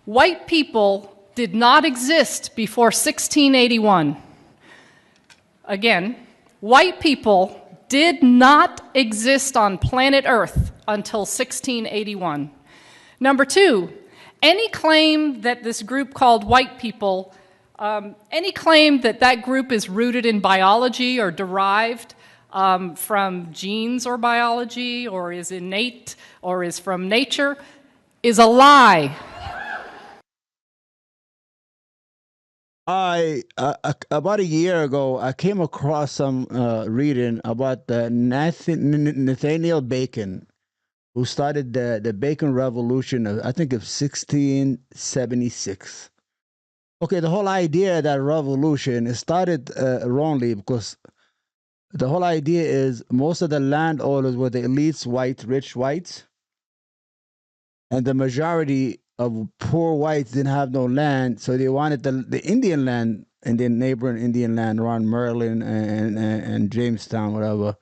White people did not exist before 1681. Again, white people did not exist on planet Earth until 1681. Number two, any claim that this group called white people, any claim that that group is rooted in biology or derived from genes or biology or is innate or is from nature is a lie. About a year ago, I came across some reading about the Nathaniel Bacon, who started the Bacon Revolution, I think of 1676. Okay, the whole idea of that revolution, it started wrongly because the whole idea is most of the landowners were the elites, white, rich whites, and the majority of poor whites didn't have no land, so they wanted the Indian land and the neighboring Indian land around Maryland and Jamestown, whatever,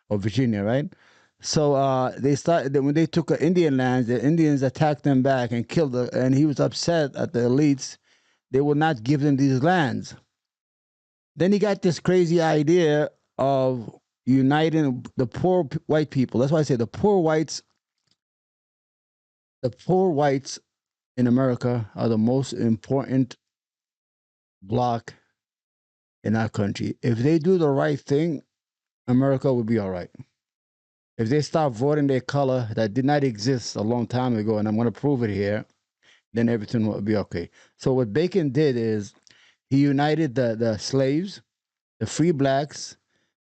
or Virginia, right? So they started when they took Indian lands. The Indians attacked them back and killed them, and he was upset at the elites. They would not give them these lands. Then he got this crazy idea of uniting the poor white people. That's why I say the poor whites. The poor whites in America are the most important bloc in our country. If they do the right thing, America will be all right. If they stop voting their color that did not exist a long time ago, and I'm going to prove it here, then everything will be okay. So what Bacon did is he united the slaves, the free blacks,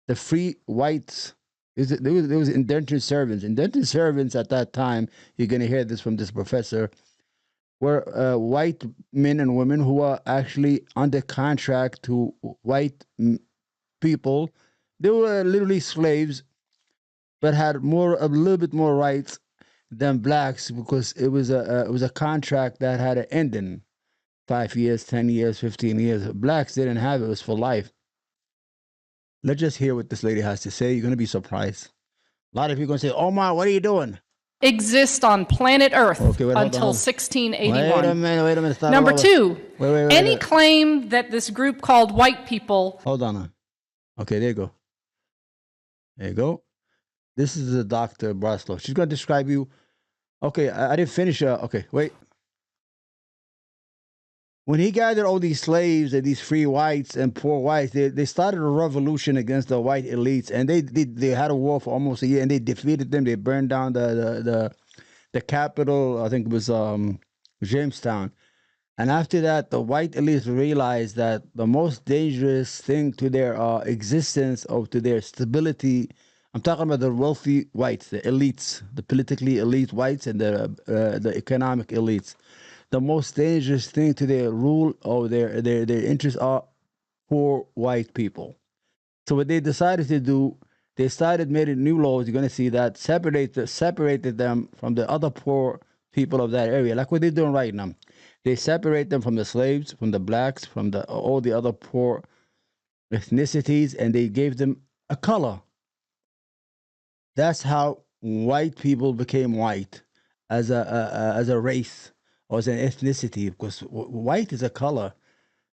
the free whites. There was indentured servants. Indentured servants at that time, you're going to hear this from this professor, were white men and women who are actually under contract to white people. They were literally slaves, but had a little bit more rights than blacks because it was a contract that had an ending, 5 years, 10 years, 15 years. Blacks didn't have it; it was for life. Let's just hear what this lady has to say. You're going to be surprised. A lot of people are going to say, Omar, what are you doing? Exist on planet Earth until 1681. Wait a minute. Stop. Number two, wait, any claim that this group called white people... Hold on. Okay, there you go. There you go. This is the Dr. Braslow. She's going to describe you. Okay, I didn't finish. Okay, wait. When he gathered all these slaves and these free whites and poor whites, they started a revolution against the white elites, and they had a war for almost a year, and they defeated them. They burned down the capital. I think it was Jamestown. And after that, the white elites realized that the most dangerous thing to their existence or to their stability, I'm talking about the wealthy whites, the elites, the politically elite whites and the economic elites. The most dangerous thing to their rule or their interests are poor white people. So what they decided to do, they started making new laws. You're going to see that separated them from the other poor people of that area, like what they're doing right now. They separate them from the slaves, from the blacks, from all the other poor ethnicities, and they gave them a color. That's how white people became white as a race. Or as an ethnicity, because white is a color.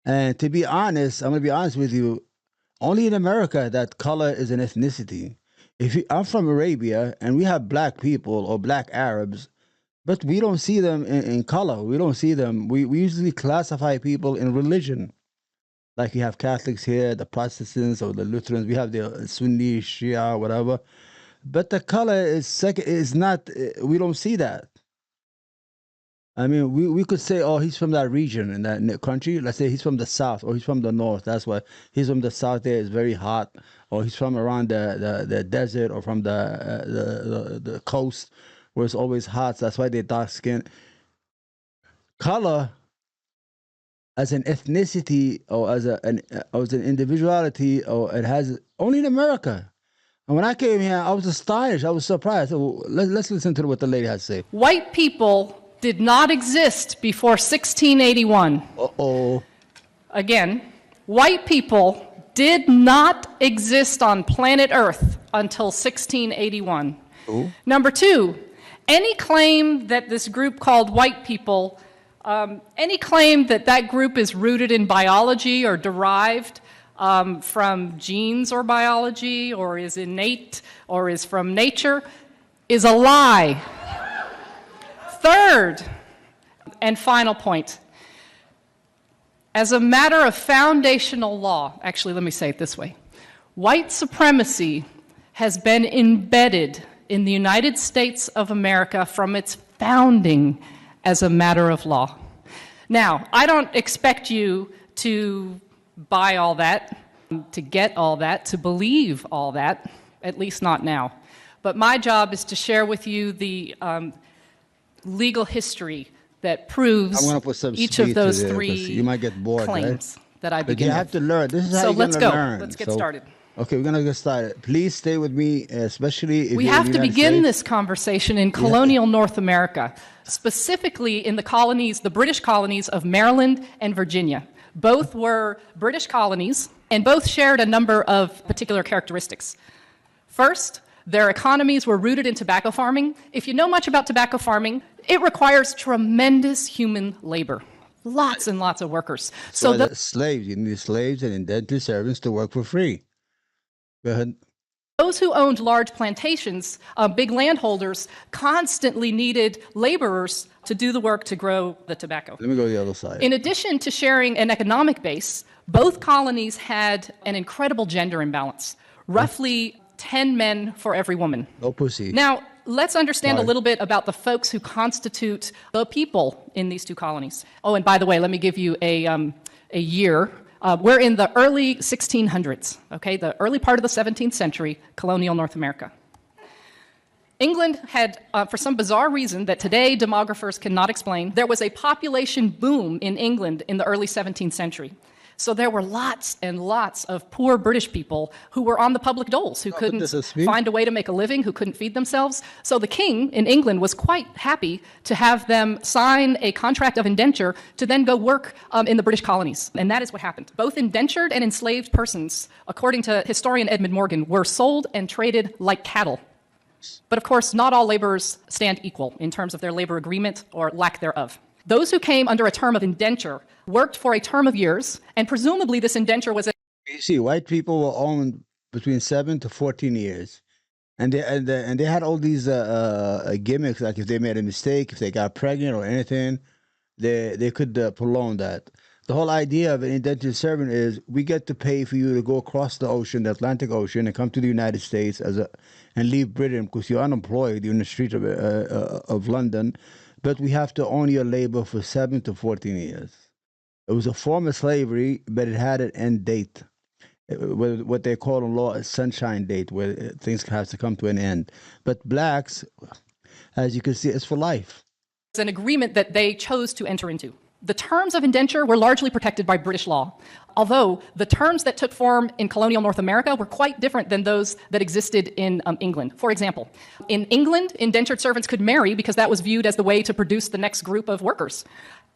And to be honest, I'm going to be honest with you, only in America that color is an ethnicity. I'm from Arabia, and we have black people or black Arabs, but we don't see them in color. We don't see them. We usually classify people in religion. Like you have Catholics here, the Protestants or the Lutherans. We have the Sunni, Shia, whatever. But the color is not, we don't see that. I mean, we could say, oh, he's from that region in that country. Let's say he's from the south or he's from the north. That's why he's from the south there. It's very hot. Or he's from around the desert or from the coast where it's always hot. So that's why they're dark skinned. Color as an ethnicity or as an individuality, or it has only in America. And when I came here, I was astonished. I was surprised. So let's listen to what the lady has to say. White people did not exist before 1681. Uh-oh. Again, white people did not exist on planet Earth until 1681. Ooh. Number two, any claim that this group called white people, Any claim that that group is rooted in biology or derived from genes or biology or is innate or is from nature is a lie. Third and final point. As a matter of foundational law, actually, let me say it this way. White supremacy has been embedded in the United States of America from its founding as a matter of law. Now, I don't expect you to buy all that, to get all that, to believe all that, at least not now. But my job is to share with you the legal history that proves each of those three you might get bored, claims right? that I begin But you have to learn. This is how you're going to learn. Let's get started. Okay, we're going to get started. Please stay with me, especially if we have to begin this conversation in colonial North America, specifically in the colonies, the British colonies of Maryland and Virginia. Both were British colonies, and both shared a number of particular characteristics. First, their economies were rooted in tobacco farming. If you know much about tobacco farming, it requires tremendous human labor. Lots and lots of workers. So the slaves, you need slaves and indentured servants to work for free. Go ahead. Those who owned large plantations, big landholders, constantly needed laborers to do the work to grow the tobacco. Let me go to the other side. In addition to sharing an economic base, both colonies had an incredible gender imbalance, roughly 10 men for every woman. No pussy. Now, let's understand a little bit about the folks who constitute the people in these two colonies. Oh, and by the way, let me give you a year. We're in the early 1600s, okay, the early part of the 17th century, colonial North America. England had, for some bizarre reason that today demographers cannot explain, there was a population boom in England in the early 17th century. So there were lots and lots of poor British people who were on the public doles, who couldn't find a way to make a living, who couldn't feed themselves. So the king in England was quite happy to have them sign a contract of indenture to then go work in the British colonies. And that is what happened. Both indentured and enslaved persons, according to historian Edmund Morgan, were sold and traded like cattle. But of course, not all laborers stand equal in terms of their labor agreement or lack thereof. Those who came under a term of indenture worked for a term of years, and presumably this indenture was... You see, white people were owned between 7 to 14 years. And they had all these gimmicks, like if they made a mistake, if they got pregnant or anything, they could prolong that. The whole idea of an indentured servant is we get to pay for you to go across the ocean, the Atlantic Ocean, and come to the United States and leave Britain because you're unemployed, you're in the street of London. But we have to own your labor for 7 to 14 years. It was a form of slavery, but it had an end date. What they call in law a sunshine date, where things have to come to an end. But blacks, as you can see, it's for life. It's an agreement that they chose to enter into. The terms of indenture were largely protected by British law, although the terms that took form in colonial North America were quite different than those that existed in England. For example, in England, indentured servants could marry because that was viewed as the way to produce the next group of workers.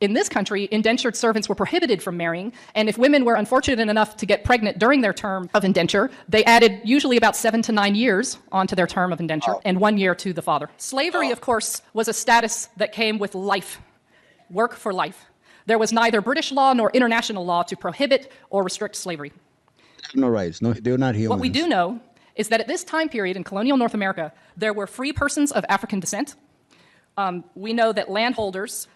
In this country, indentured servants were prohibited from marrying, and if women were unfortunate enough to get pregnant during their term of indenture, they added usually about 7 to 9 years onto their term of indenture, and 1 year to the father. Slavery, of course, was a status that came with life, work for life. There was neither British law nor international law to prohibit or restrict slavery. They have no rights. No, they're not humans. What we do know is that at this time period in colonial North America, there were free persons of African descent. We know that landholders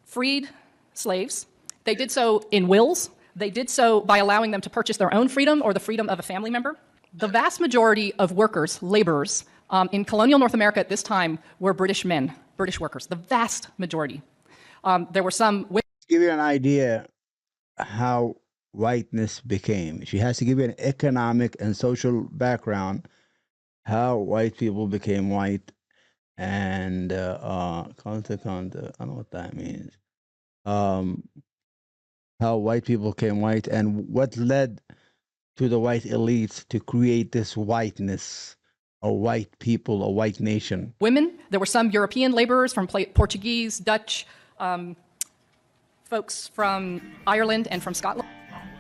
freed slaves. They did so in wills. They did so by allowing them to purchase their own freedom or the freedom of a family member. The vast majority of workers, laborers, in colonial North America at this time were British men, British workers, the vast majority. There were some... To give you an idea how whiteness became. She has to give you an economic and social background, how white people became white, and I don't know what that means. How white people became white and what led to the white elites to create this whiteness, a white people, a white nation. Women, there were some European laborers from Portuguese, Dutch, folks from Ireland and from Scotland.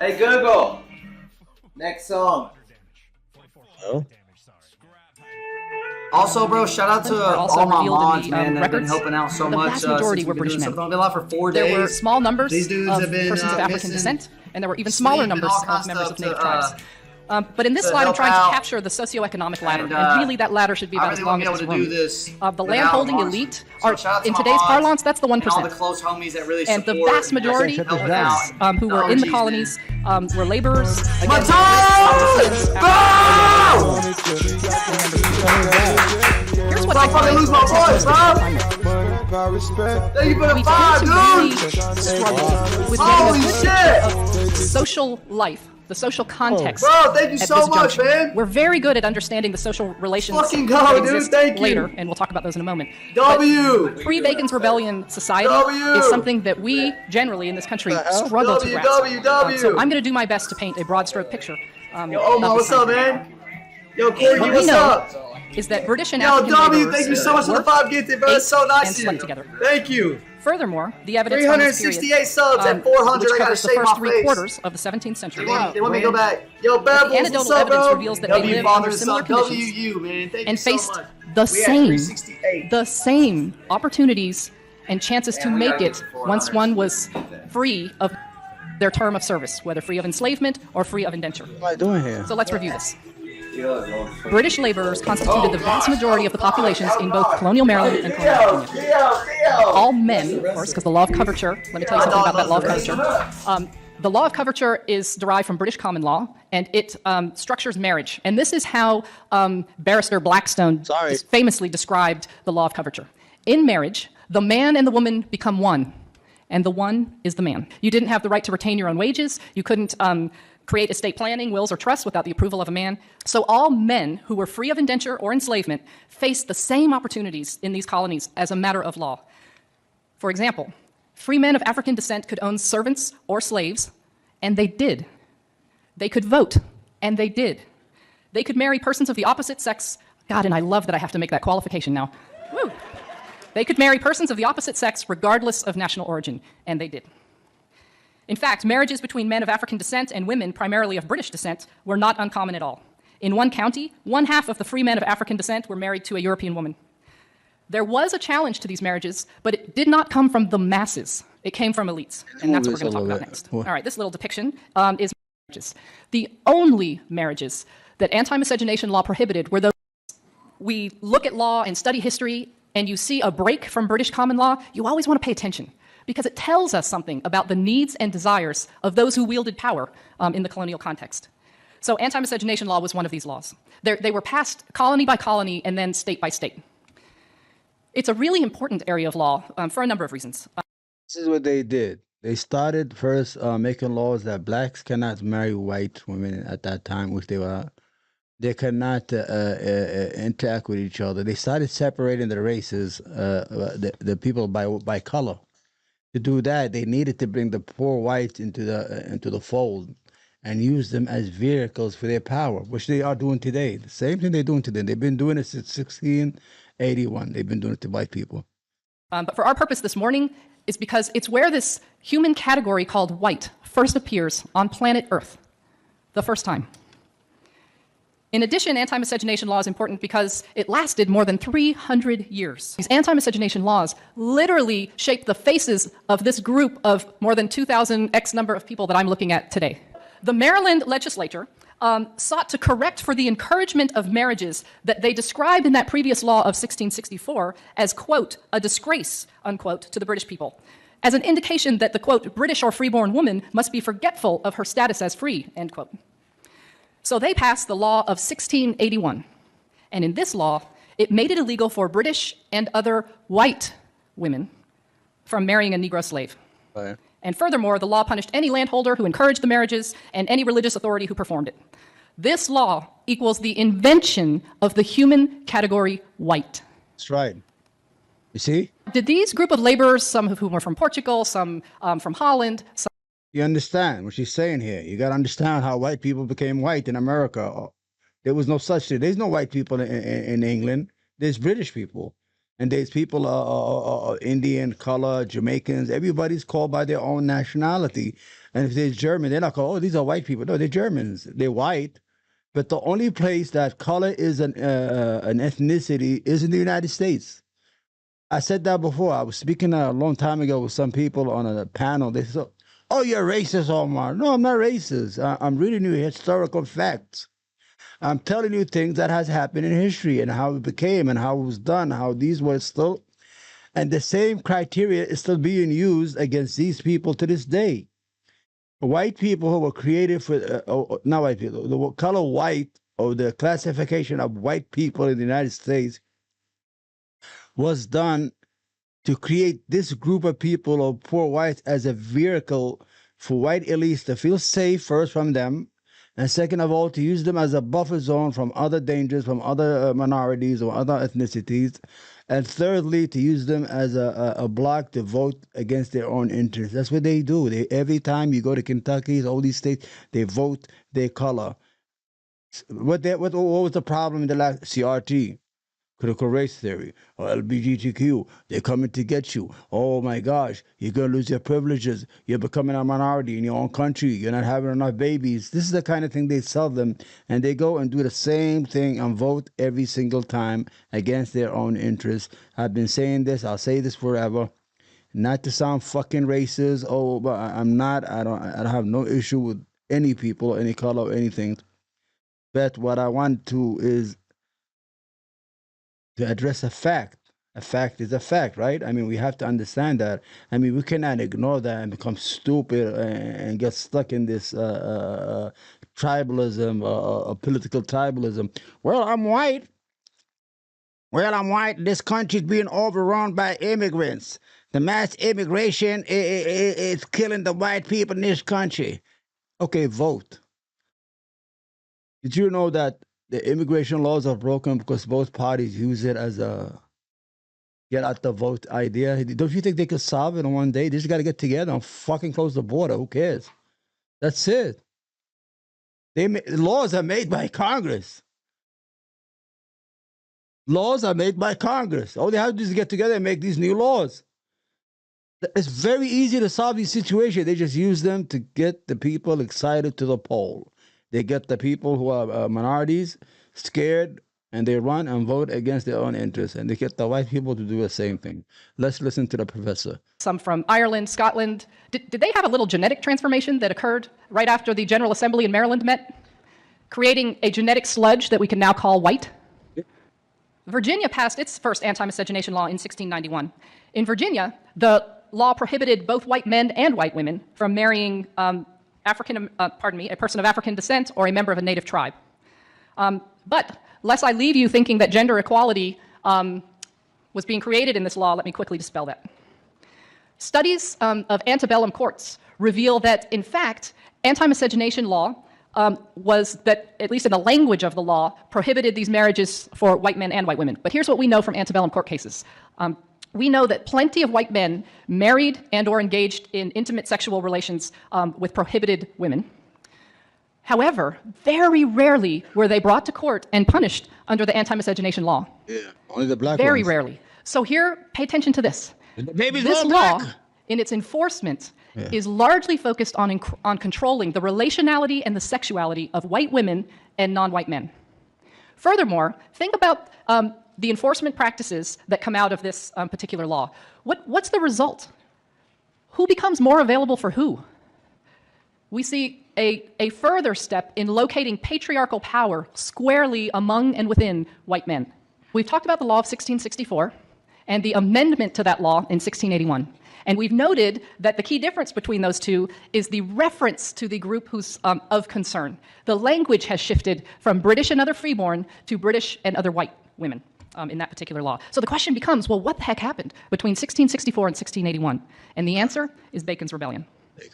Hey Google, next song. Oh? Also, bro, shout out to are also all my revealed in mods, the, man, that have been records. helping out so The much. vast majority since were we've been British doing men. something. I've been live for 4 days. There were small numbers These dudes of have been, persons of African missing descent, and there were even smaller sleep and numbers all of kinds members stuff of native to, tribes. But in this to slide, I'm help trying out. to capture the socioeconomic ladder, And, and really that ladder should be I about really as want long to as be able it's to do room. this. The without landholding launching. elite So are, shout out to in my today's mods parlance, that's the and all 1%. the close homies that really And the support vast majority and of help those out. who were in the OGs, colonies man. were laborers. My against toes! Go! Here's what Stop fucking lose my voice, bro! Thank you for the we five, tend to really dude! struggle with Holy getting a good shit! picture of social life, the social context. Bro, thank you at so this much, juncture. man! We're very good at understanding the social relations Fucking go, that dude. exist Thank you. later, and we'll talk about those in a moment. W! Pre-Bacon's Rebellion society W. is something that we generally in this country struggle to grasp. W. So I'm going to do my best to paint a broad stroke picture. Yo, Omar, of what's this up, time. man? Yo, Corey, What we what's know up? is that British and Yo, African W, laborers thank you so much for the worked, 5 gifted, bro. That's so ate, nice and of slept you. together. Thank you. Furthermore, the evidence from this period, 368 subs at 400. which I gotta covers the shave first my three face. quarters of the 17th century, They want me to go back. Yo, the Babbles, what's anecdotal up, evidence bro? reveals that they W lived father under and similar son. conditions WU, man. Thank and you so faced much. the We at same 368. opportunities and chances to make it once one was free of their term of service, whether free of enslavement or free of indenture. What am I doing here? So let's review this. British laborers constituted the vast majority of the populations in both colonial Maryland and colonial Virginia. All men, of course, because the law of coverture, let me tell you something about that law of coverture. The law of coverture is derived from British common law, and it structures marriage. And this is how Barrister Blackstone famously described the law of coverture. In marriage, the man and the woman become one, and the one is the man. You didn't have the right to retain your own wages. You couldn't create estate planning, wills, or trusts without the approval of a man. So all men who were free of indenture or enslavement faced the same opportunities in these colonies as a matter of law. For example, free men of African descent could own servants or slaves, and they did. They could vote, and they did. They could marry persons of the opposite sex. God, and I love that I have to make that qualification now. Woo. They could marry persons of the opposite sex regardless of national origin, and they did. In fact, marriages between men of African descent and women primarily of British descent were not uncommon at all. In one county, 1/2 of the free men of African descent were married to a European woman. There was a challenge to these marriages, but it did not come from the masses. It came from elites, and that's what we're going to talk about next. All right, this little depiction is marriages. The only marriages that anti-miscegenation law prohibited were those. We look at law and study history, and you see a break from British common law, you always want to pay attention, because it tells us something about the needs and desires of those who wielded power in the colonial context. So anti-miscegenation law was one of these laws. They were passed colony by colony and then state by state. It's a really important area of law for a number of reasons. This is what they did. They started first making laws that blacks cannot marry white women at that time, which they were. They cannot interact with each other. They started separating the races, the people by color. To do that, they needed to bring the poor whites into the fold and use them as vehicles for their power, which they are doing today. The same thing they're doing today. They've been doing it since 1681. They've been doing it to white people. But for our purpose this morning is because it's where this human category called white first appears on planet Earth, the first time. In addition, anti-miscegenation law is important because it lasted more than 300 years. These anti-miscegenation laws literally shaped the faces of this group of more than 2,000 X number of people that I'm looking at today. The Maryland legislature sought to correct for the encouragement of marriages that they described in that previous law of 1664 as, quote, a disgrace, unquote, to the British people, as an indication that the, quote, British or freeborn woman must be forgetful of her status as free, end quote. So they passed the law of 1681. And in this law, it made it illegal for British and other white women from marrying a Negro slave. Right. And furthermore, the law punished any landholder who encouraged the marriages and any religious authority who performed it. This law equals the invention of the human category white. That's right. You see? Did these group of laborers, some of whom were from Portugal, some from Holland, some You understand what she's saying here. You got to understand how white people became white in America. There was no such thing. There's no white people in England. There's British people. And there's people, Indian, color, Jamaicans. Everybody's called by their own nationality. And if they're German, they're not called, oh, these are white people. No, they're Germans. They're white. But the only place that color is an ethnicity is in the United States. I said that before. I was speaking a long time ago with some people on a panel. They said, "Oh, you're racist, Omar." No, I'm not racist. I'm reading you historical facts. I'm telling you things that has happened in history and how it became and how it was done, how these were still, and the same criteria is still being used against these people to this day. White people who were created for, not white people, the color white, or the classification of white people in the United States was done to create this group of people, or poor whites, as a vehicle for white elites to feel safe first from them, and second of all, to use them as a buffer zone from other dangers, from other minorities or other ethnicities, and thirdly, to use them as a block to vote against their own interests. That's what they do. Every time you go to Kentucky, all these states, they vote their color. What was the problem in the last CRT? Critical race theory, or LGBTQ, they're coming to get you. Oh my gosh, you're going to lose your privileges. You're becoming a minority in your own country. You're not having enough babies. This is the kind of thing they sell them, and they go and do the same thing and vote every single time against their own interests. I've been saying this, I'll say this forever. Not to sound fucking racist, but I'm not. I don't have no issue with any people, any color, or anything. But what I want to is to address a fact. A fact is a fact, right? I mean, we have to understand that. I mean, we cannot ignore that and become stupid and get stuck in this tribalism, political tribalism. Well, I'm white. Well, I'm white. This country's being overrun by immigrants. The mass immigration is killing the white people in this country. Okay, vote. Did you know that the immigration laws are broken because both parties use it as a get out the vote idea? Don't you think they could solve it in one day? They just got to get together and fucking close the border. Who cares? That's it. Laws are made by Congress. Laws are made by Congress. All they have to do is get together and make these new laws. It's very easy to solve these situations. They just use them to get the people excited to the poll. They get the people who are minorities scared, and they run and vote against their own interests. And they get the white people to do the same thing. Let's listen to the professor. Some from Ireland, Scotland. Did they have a little genetic transformation that occurred right after the General Assembly in Maryland met, creating a genetic sludge that we can now call white? Virginia passed its first anti-miscegenation law in 1691. In Virginia, the law prohibited both white men and white women from marrying a person of African descent or a member of a native tribe. But lest I leave you thinking that gender equality was being created in this law, let me quickly dispel that. Studies of antebellum courts reveal that, in fact, anti-miscegenation law was that, at least in the language of the law, prohibited these marriages for white men and white women. But here's what we know from antebellum court cases. We know that plenty of white men married and or engaged in intimate sexual relations with prohibited women. However, very rarely were they brought to court and punished under the anti-miscegenation law. Yeah, only the black Very ones. rarely. So here, pay attention to this. This law, in its enforcement, is largely focused on controlling the relationality and the sexuality of white women and non-white men. Furthermore, think about the enforcement practices that come out of this particular law. What's the result? Who becomes more available for who? We see a further step in locating patriarchal power squarely among and within white men. We've talked about the law of 1664 and the amendment to that law in 1681. And we've noted that the key difference between those two is the reference to the group who's of concern. The language has shifted from British and other freeborn to British and other white women in that particular law. So the question becomes, well, what the heck happened between 1664 and 1681? And the answer is Bacon's Rebellion.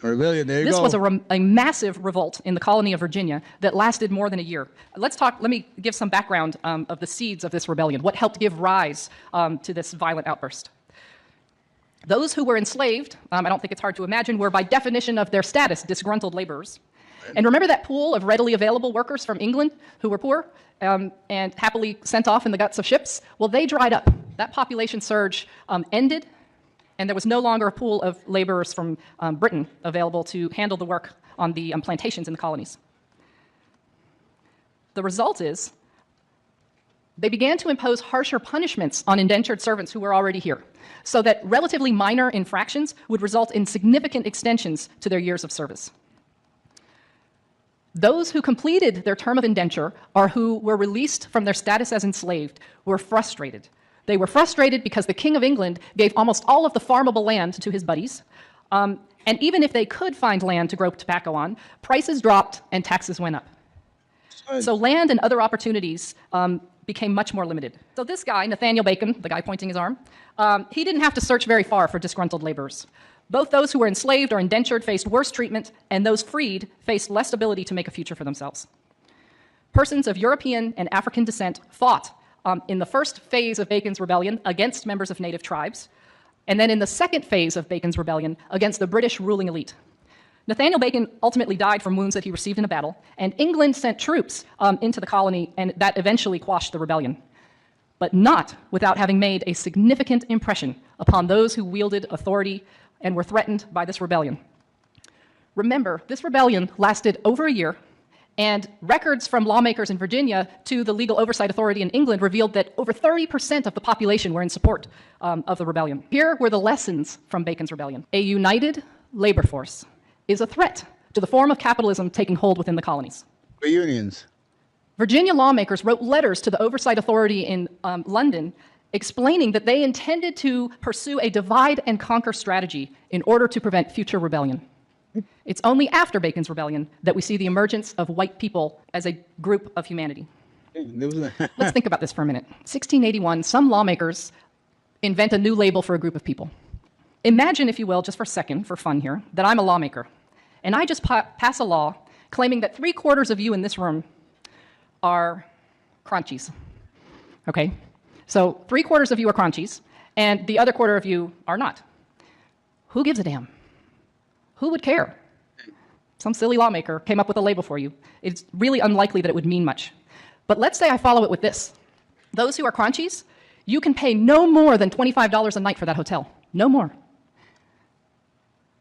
Rebellion, there you This go. was a massive revolt in the colony of Virginia that lasted more than a year. Let me give some background of the seeds of this rebellion, what helped give rise to this violent outburst. Those who were enslaved, I don't think it's hard to imagine, were by definition of their status disgruntled laborers. And remember that pool of readily available workers from England who were poor and happily sent off in the guts of ships? Well, they dried up. That population surge ended, and there was no longer a pool of laborers from Britain available to handle the work on the plantations in the colonies. The result is they began to impose harsher punishments on indentured servants who were already here, so that relatively minor infractions would result in significant extensions to their years of service. Those who completed their term of indenture or who were released from their status as enslaved were frustrated. They were frustrated because the King of England gave almost all of the farmable land to his buddies, and even if they could find land to grow tobacco on, prices dropped and taxes went up. So land and other opportunities became much more limited. So this guy, Nathaniel Bacon, the guy pointing his arm, he didn't have to search very far for disgruntled laborers. Both those who were enslaved or indentured faced worse treatment, and those freed faced less ability to make a future for themselves. Persons of European and African descent fought in the first phase of Bacon's rebellion against members of native tribes, and then in the second phase of Bacon's rebellion against the British ruling elite. Nathaniel Bacon ultimately died from wounds that he received in a battle, and England sent troops into the colony, and that eventually quashed the rebellion, but not without having made a significant impression upon those who wielded authority and were threatened by this rebellion. Remember, this rebellion lasted over a year, and records from lawmakers in Virginia to the Legal Oversight Authority in England revealed that over 30% of the population were in support of the rebellion. Here were the lessons from Bacon's rebellion. A united labor force is a threat to the form of capitalism taking hold within the colonies. The unions. Virginia lawmakers wrote letters to the Oversight Authority in London explaining that they intended to pursue a divide and conquer strategy in order to prevent future rebellion. It's only after Bacon's rebellion that we see the emergence of white people as a group of humanity. Let's think about this for a minute. 1681, some lawmakers invent a new label for a group of people. Imagine, if you will, just for a second, for fun here, that I'm a lawmaker, and I just pass a law claiming that 3/4 of you in this room are crunchies. Okay? So 3/4 of you are crunchies, and the other quarter of you are not. Who gives a damn? Who would care? Some silly lawmaker came up with a label for you. It's really unlikely that it would mean much. But let's say I follow it with this. Those who are crunchies, you can pay no more than $25 a night for that hotel. No more.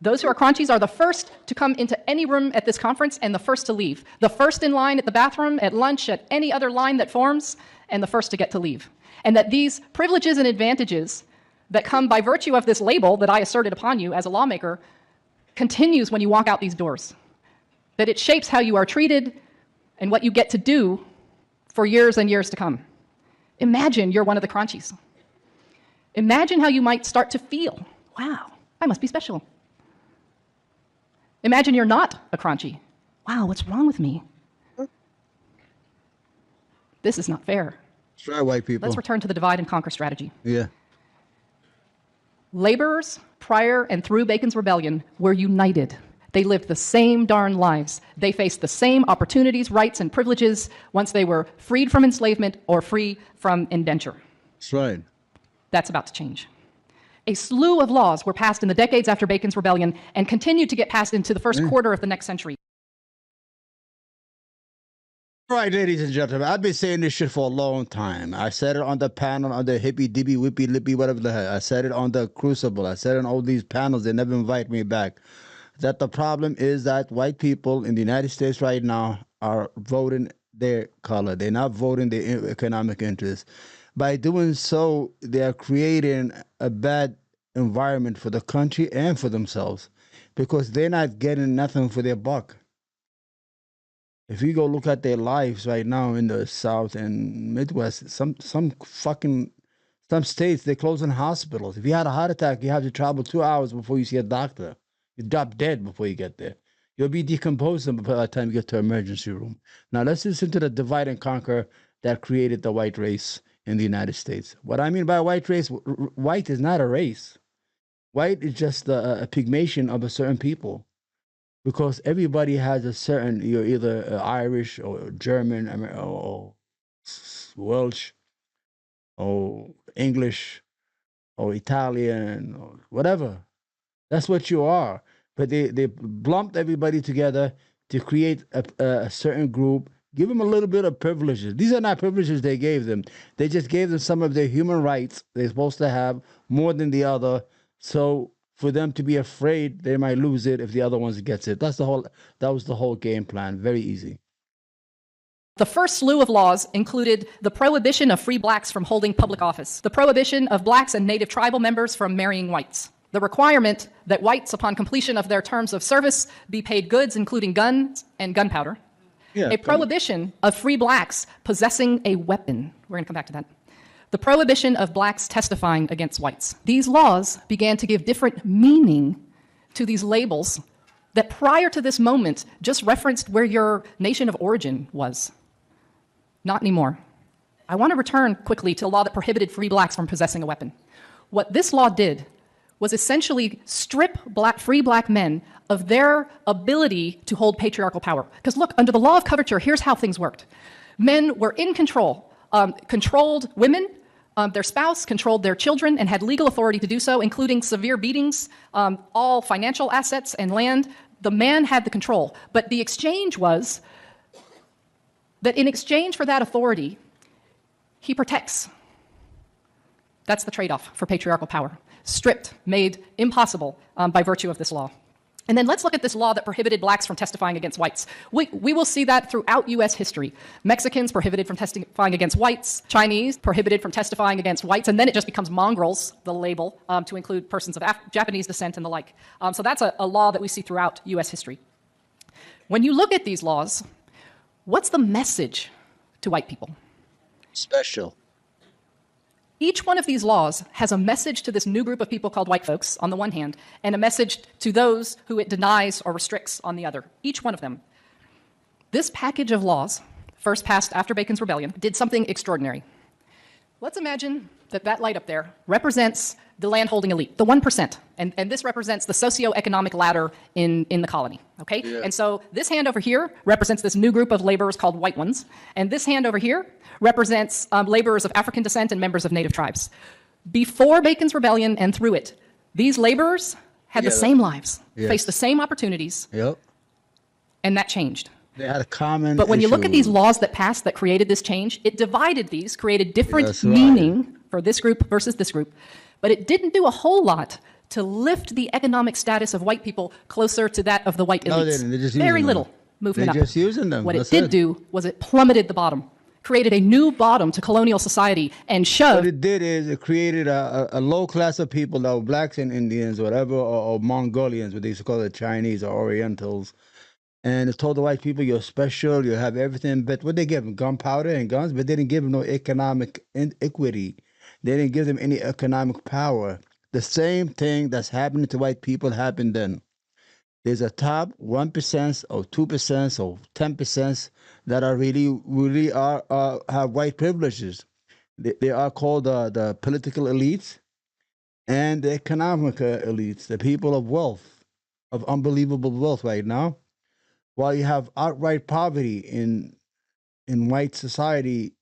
Those who are crunchies are the first to come into any room at this conference and the first to leave. The first in line at the bathroom, at lunch, at any other line that forms, and the first to get to leave. And that these privileges and advantages that come by virtue of this label that I asserted upon you as a lawmaker continues when you walk out these doors. That it shapes how you are treated and what you get to do for years and years to come. Imagine you're one of the crunchies. Imagine how you might start to feel. Wow, I must be special. Imagine you're not a crunchy. Wow, what's wrong with me? This is not fair. Try white people. Let's return to the divide and conquer strategy. Yeah. Laborers, prior and through Bacon's rebellion, were united. They lived the same darn lives. They faced the same opportunities, rights, and privileges once they were freed from enslavement or free from indenture. That's right. That's about to change. A slew of laws were passed in the decades after Bacon's rebellion and continued to get passed into the first quarter of the next century. All right, ladies and gentlemen, I've been saying this shit for a long time. I said it on the panel, on the hippie, dibby, whippy, lippy, whatever the hell. I said it on the Crucible. I said it on all these panels. They never invite me back. That the problem is that white people in the United States right now are voting their color. They're not voting their economic interests. By doing so, they are creating a bad environment for the country and for themselves because they're not getting nothing for their buck. If you go look at their lives right now in the South and Midwest, some states, they're closing hospitals. If you had a heart attack, you have to travel 2 hours before you see a doctor. You drop dead before you get there. You'll be decomposing by the time you get to an emergency room. Now let's listen to the divide and conquer that created the white race in the United States. What I mean by white race, white is not a race. White is just a pigmentation of a certain people. Because everybody has a certain, you're either Irish or German or Welsh or English or Italian or whatever. That's what you are. But they lumped everybody together to create a certain group, give them a little bit of privileges. These are not privileges they gave them. They just gave them some of their human rights they're supposed to have more than the other. So for them to be afraid they might lose it if the other ones gets it. That was the whole game plan. Very easy. The first slew of laws included the prohibition of free blacks from holding public office, the prohibition of blacks and native tribal members from marrying whites, the requirement that whites, upon completion of their terms of service, be paid goods, including guns and gunpowder, a prohibition of free blacks possessing a weapon. We're going to come back to that. The prohibition of blacks testifying against whites. These laws began to give different meaning to these labels that prior to this moment just referenced where your nation of origin was. Not anymore. I want to return quickly to a law that prohibited free blacks from possessing a weapon. What this law did was essentially strip free black men of their ability to hold patriarchal power. Because look, under the law of coverture, here's how things worked. Men were in control, controlled women, their spouse controlled their children and had legal authority to do so, including severe beatings, all financial assets and land. The man had the control. But the exchange was that in exchange for that authority, he protects. That's the trade-off for patriarchal power. Stripped, made impossible by virtue of this law. And then let's look at this law that prohibited blacks from testifying against whites. We will see that throughout U.S. history. Mexicans prohibited from testifying against whites, Chinese prohibited from testifying against whites, and then it just becomes mongrels, the label, to include persons of Japanese descent and the like. So that's a law that we see throughout U.S. history. When you look at these laws, what's the message to white people? Special. Each one of these laws has a message to this new group of people called white folks, on the one hand, and a message to those who it denies or restricts on the other. Each one of them. This package of laws, first passed after Bacon's Rebellion, did something extraordinary. Let's imagine that that light up there represents the landholding elite, the 1%. And this represents the socioeconomic ladder in the colony, okay? Yeah. And so this hand over here represents this new group of laborers called white ones. And this hand over here represents laborers of African descent and members of native tribes. Before Bacon's Rebellion and through it, these laborers had the same lives, faced the same opportunities, and that changed. They had a common But when you look at these laws that passed that created this change, it divided these, created different meaning for this group versus this group. But it didn't do a whole lot to lift the economic status of white people closer to that of the white elites. No, they didn't. They're just Very using little them. movement up. They're just using them. What it did do was it plummeted the bottom, created a new bottom to colonial society, and showed... What it did is it created a low class of people that were blacks and Indians, whatever, or Mongolians, what they used to call it, Chinese or Orientals. And it told the white people, you're special, you have everything. But what they gave them? Gunpowder and guns, but they didn't give them no economic equity. They didn't give them any economic power. The same thing that's happening to white people happened then. There's a top 1% or 2% or 10% that are really have white privileges. They are called the political elites and the economic elites, the people of wealth, of unbelievable wealth right now. While you have outright poverty in white society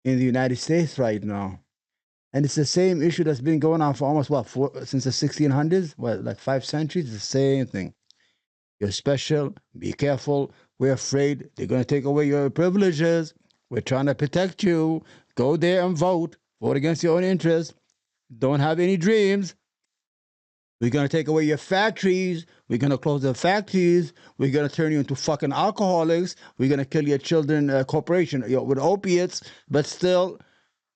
in the United States right now. And it's the same issue that's been going on for almost, since the 1600s? Like 5 centuries? It's the same thing. You're special. Be careful. We're afraid they're going to take away your privileges. We're trying to protect you. Go there and vote. Vote against your own interests. Don't have any dreams. We're going to take away your factories. We're going to close the factories. We're going to turn you into fucking alcoholics. We're going to kill your children corporation with opiates. But still,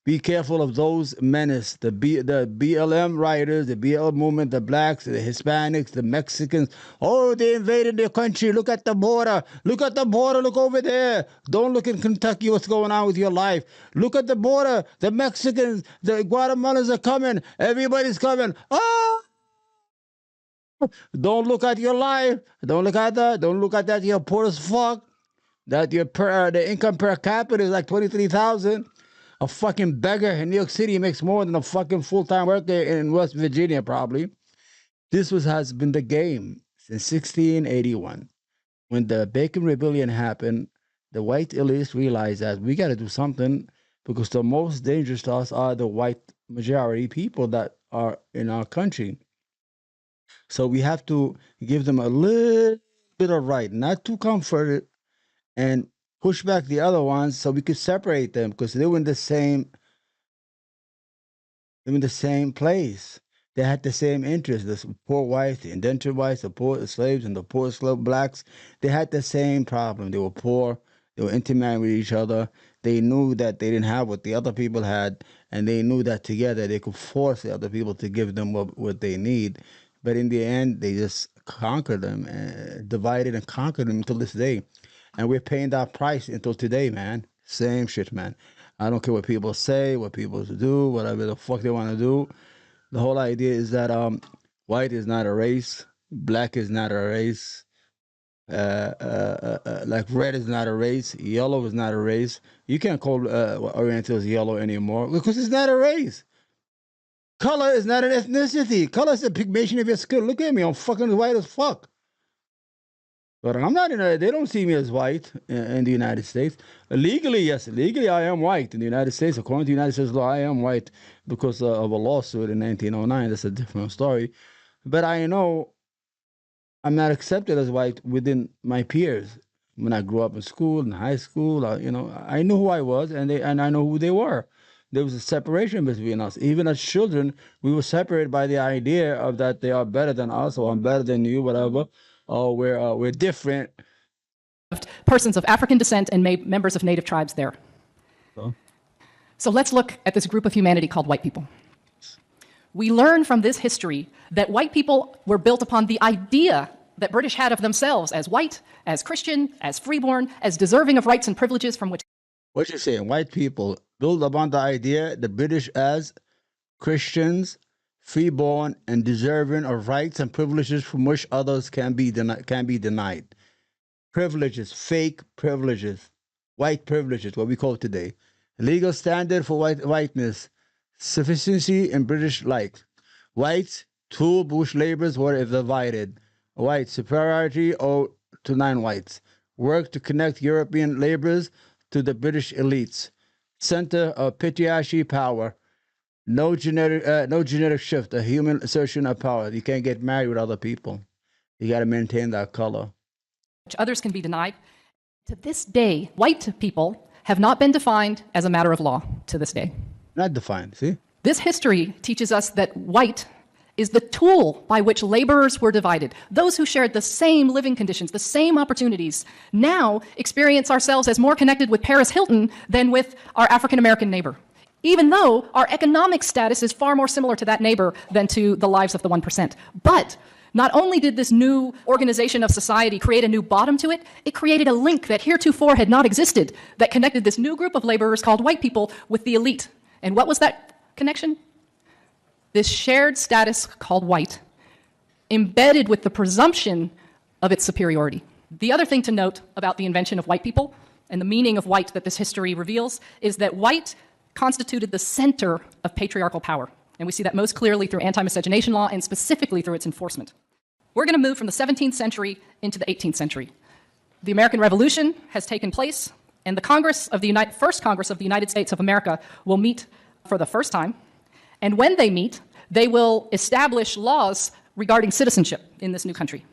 be careful of those menace, the BLM riders, the BLM movement, the blacks, the Hispanics, the Mexicans. Oh, they invaded their country. Look at the border. Look at the border. Look over there. Don't look in Kentucky what's going on with your life. Look at the border. The Mexicans, the Guatemalans are coming. Everybody's coming. Oh! Don't look at your life. Don't look at that. Don't look at that. You're poor as fuck. That the income per capita is like $23,000. A fucking beggar in New York City makes more than a fucking full-time worker in West Virginia, probably. This has been the game since 1681. When the Bacon Rebellion happened, the white elites realized that we got to do something because the most dangerous to us are the white majority people that are in our country. So we have to give them a little bit of right, not too comforted, and push back the other ones so we could separate them because they were in the same place. They had the same interests. The poor whites, the indentured whites, the poor slaves, and the poor slave blacks. They had the same problem. They were poor. They were intimate with each other. They knew that they didn't have what the other people had, and they knew that together they could force the other people to give them what they need. But in the end, they just conquered them, divided and conquered them until this day. And we're paying that price until today, man. Same shit, man. I don't care what people say, what people do, whatever the fuck they want to do. The whole idea is that white is not a race, black is not a race, like red is not a race, yellow is not a race. You can't call Orientals yellow anymore because it's not a race. Color is not an ethnicity. Color is a pigmentation of your skin. Look at me, I'm fucking white as fuck. But I'm not they don't see me as white in the United States. Legally, yes. Legally, I am white in the United States. According to the United States law, I am white because of a lawsuit in 1909. That's a different story. But I know I'm not accepted as white within my peers. When I grew up in school, in high school, I knew who I was, and I know who they were. There was a separation between us. Even as children, we were separated by the idea of that they are better than us, or I'm better than you, whatever. Or we're different. Persons of African descent and members of native tribes there. So let's look at this group of humanity called white people. We learn from this history that white people were built upon the idea that British had of themselves as white, as Christian, as freeborn, as deserving of rights and privileges from which... What you're saying, white people built upon the idea the British as Christians, freeborn, and deserving of rights and privileges from which others can be denied. Privileges, fake privileges, white privileges, what we call today. Legal standard for whiteness, sufficiency in British like. Whites, two bush laborers were divided. White superiority or to non-whites. Work to connect European laborers to the British elites. Center of patriarchy power. No genetic shift, a human assertion of power. You can't get married with other people. You got to maintain that color. Which others can be denied. To this day, white people have not been defined as a matter of law to this day. Not defined, see? This history teaches us that white is the tool by which laborers were divided. Those who shared the same living conditions, the same opportunities, now experience ourselves as more connected with Paris Hilton than with our African-American neighbor, even though our economic status is far more similar to that neighbor than to the lives of the 1%. But not only did this new organization of society create a new bottom to it, it created a link that heretofore had not existed that connected this new group of laborers called white people with the elite. And what was that connection? This shared status called white, embedded with the presumption of its superiority. The other thing to note about the invention of white people and the meaning of white that this history reveals is that white constituted the center of patriarchal power. And we see that most clearly through anti-miscegenation law and specifically through its enforcement. We're going to move from the 17th century into the 18th century. The American Revolution has taken place, and the First Congress of the United States of America will meet for the first time. And when they meet, they will establish laws regarding citizenship in this new country.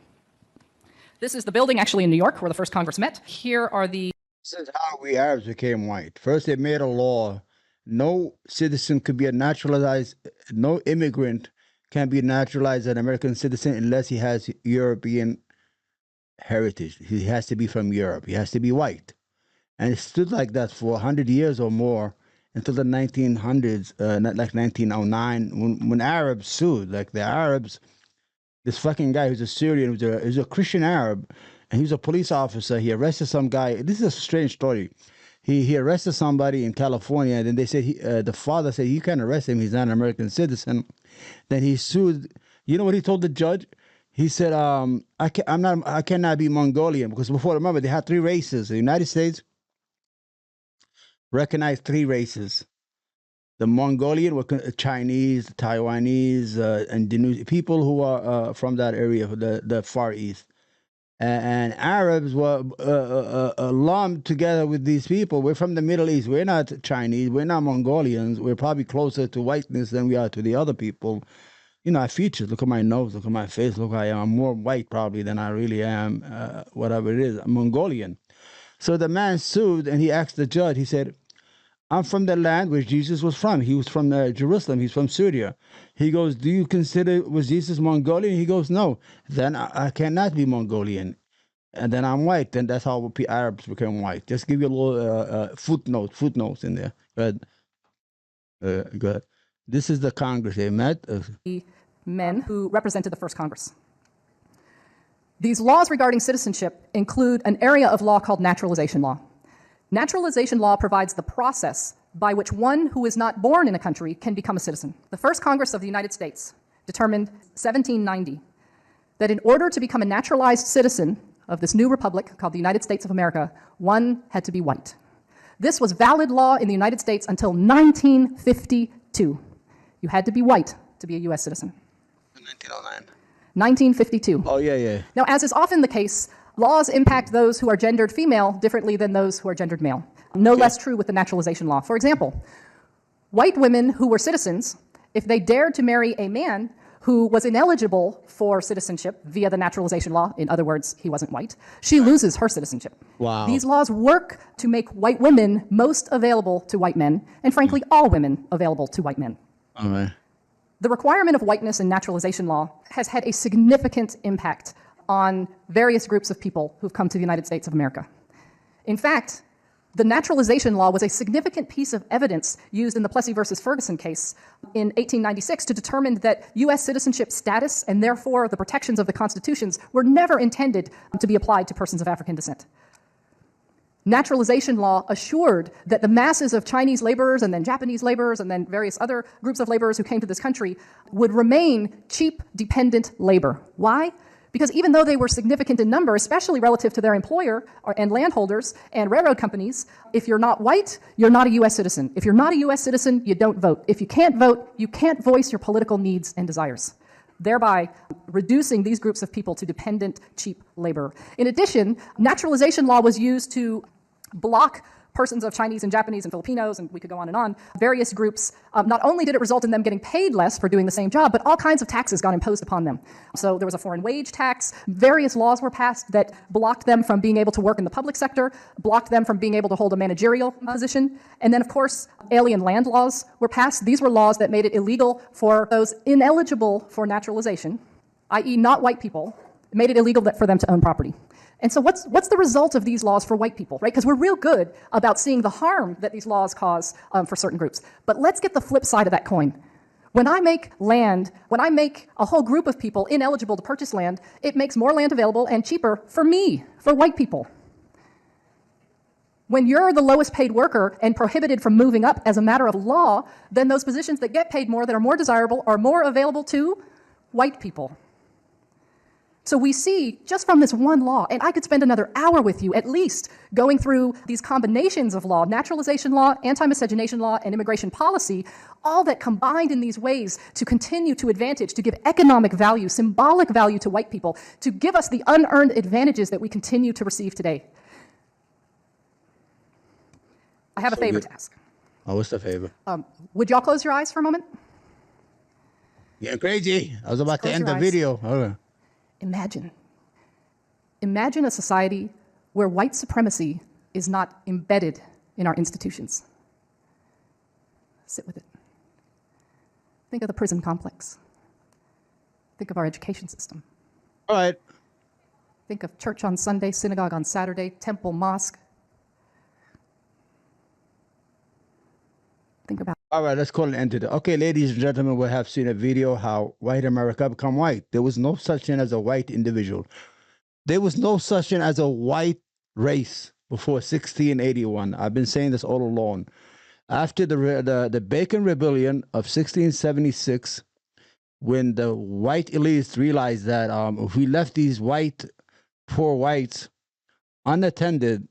This is the building actually in New York where the first Congress met. Here are the... This is how we Arabs became white. First, they made a law. No citizen could be a naturalized, no immigrant can be naturalized an American citizen unless he has European heritage. He has to be from Europe. He has to be white. And it stood like that for 100 years or more until the 1900s, not like 1909, when Arabs sued. Like the Arabs, this fucking guy who's a Syrian, who's a Christian Arab, and he was a police officer. He arrested some guy. This is a strange story. He arrested somebody in California, and then they said the father said you can't arrest him. He's not an American citizen. Then he sued. You know what he told the judge? He said, I cannot be Mongolian because before, remember, they had three races. The United States recognized three races. The Mongolian were Chinese, Taiwanese, and people who are from that area, the Far East. And Arabs were lumped together with these people. We're from the Middle East. We're not Chinese. We're not Mongolians. We're probably closer to whiteness than we are to the other people. You know, our features. Look at my nose. Look at my face. Look how I am. I'm more white probably than I really am, whatever it is. I'm Mongolian. So the man sued, and he asked the judge, he said, I'm from the land where Jesus was from. He was from Jerusalem. He's from Syria. He goes, do you consider, was Jesus Mongolian? He goes, no. Then I cannot be Mongolian. and then I'm white. Then that's how Arabs became white. Just give you a little footnotes in there. Go ahead. This is the Congress they met. Men who represented the first Congress. These laws regarding citizenship include an area of law called naturalization law. Naturalization law provides the process by which one who is not born in a country can become a citizen. The first Congress of the United States determined 1790 that in order to become a naturalized citizen of this new republic called the United States of America, one had to be white. This was valid law in the United States until 1952. You had to be white to be a U.S. citizen. 1909. 1952. Oh, yeah. Now, as is often the case, laws impact those who are gendered female differently than those who are gendered male. No less true with the naturalization law. For example, white women who were citizens, if they dared to marry a man who was ineligible for citizenship via the naturalization law, in other words, he wasn't white, she loses her citizenship. Wow. These laws work to make white women most available to white men, and frankly, all women available to white men. All right. The requirement of whiteness in naturalization law has had a significant impact on various groups of people who've come to the United States of America. In fact, the naturalization law was a significant piece of evidence used in the Plessy versus Ferguson case in 1896 to determine that U.S. citizenship status and therefore the protections of the constitutions were never intended to be applied to persons of African descent. Naturalization law assured that the masses of Chinese laborers and then Japanese laborers and then various other groups of laborers who came to this country would remain cheap, dependent labor. Why? Because even though they were significant in number, especially relative to their employer and landholders and railroad companies, if you're not white, you're not a U.S. citizen. If you're not a U.S. citizen, you don't vote. If you can't vote, you can't voice your political needs and desires, thereby reducing these groups of people to dependent, cheap labor. In addition, naturalization law was used to block persons of Chinese and Japanese and Filipinos, and we could go on, various groups. Not only did it result in them getting paid less for doing the same job, but all kinds of taxes got imposed upon them. So there was a foreign wage tax, various laws were passed that blocked them from being able to work in the public sector, blocked them from being able to hold a managerial position, and then of course, alien land laws were passed. These were laws that made it illegal for those ineligible for naturalization, i.e. not white people, made it illegal for them to own property. And so what's the result of these laws for white people, right? Because we're real good about seeing the harm that these laws cause for certain groups. But let's get the flip side of that coin. When I make a whole group of people ineligible to purchase land, it makes more land available and cheaper for me, for white people. When you're the lowest paid worker and prohibited from moving up as a matter of law, then those positions that get paid more, that are more desirable, are more available to white people. So we see, just from this one law, and I could spend another hour with you at least going through these combinations of law, naturalization law, anti-miscegenation law, and immigration policy, all that combined in these ways to continue to advantage, to give economic value, symbolic value to white people, to give us the unearned advantages that we continue to receive today. I have a favor to ask. Oh, what's the favor? Would y'all close your eyes for a moment? Yeah, crazy. I was about to Close end your the eyes. video. Okay. Imagine a society where white supremacy is not embedded in our institutions. Sit with it. Think of the prison complex. Think of our education system. All right. Think of church on Sunday, synagogue on Saturday, temple, mosque. Think about All right, let's call it an end to that. Okay, ladies and gentlemen, we have seen a video how white America become white. There was no such thing as a white individual. There was no such thing as a white race before 1681. I've been saying this all along. After the Bacon Rebellion of 1676, when the white elites realized that if we left these poor whites unattended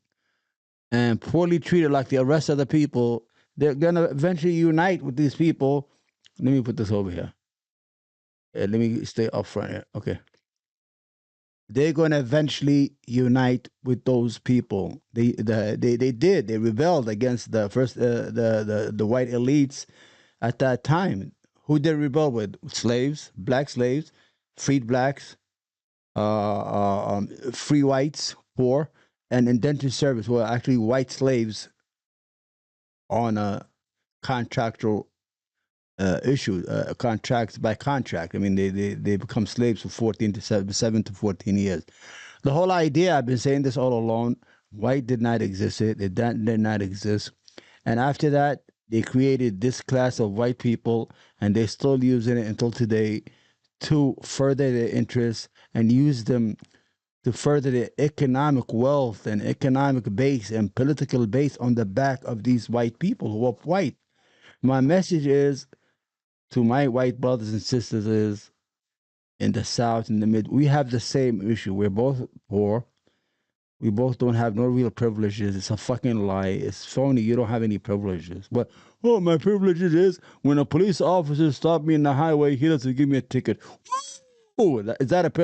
and poorly treated like the rest of the people, they're going to eventually unite with these people. Let me put this over here. Let me stay up front here. Okay. They're going to eventually unite with those people. They did. They rebelled against the white elites at that time. Who did they rebel with? Slaves, black slaves, freed blacks, free whites, poor, and indentured servants were actually white slaves on a contractual issue, contracts by contract. I mean, they become slaves for 7 to 14 years. The whole idea, I've been saying this all along, white did not exist. Did not exist. And after that, they created this class of white people, and they're still using it until today to further their interests and use them to further their economic wealth and economic base and political base on the back of these white people who are white. My message is to my white brothers and sisters is in the South, in the Mid, we have the same issue. We're both poor. We both don't have no real privileges. It's a fucking lie. It's phony. You don't have any privileges. But, oh, my privileges is when a police officer stopped me in the highway, he doesn't give me a ticket. Woo! Is that a privilege?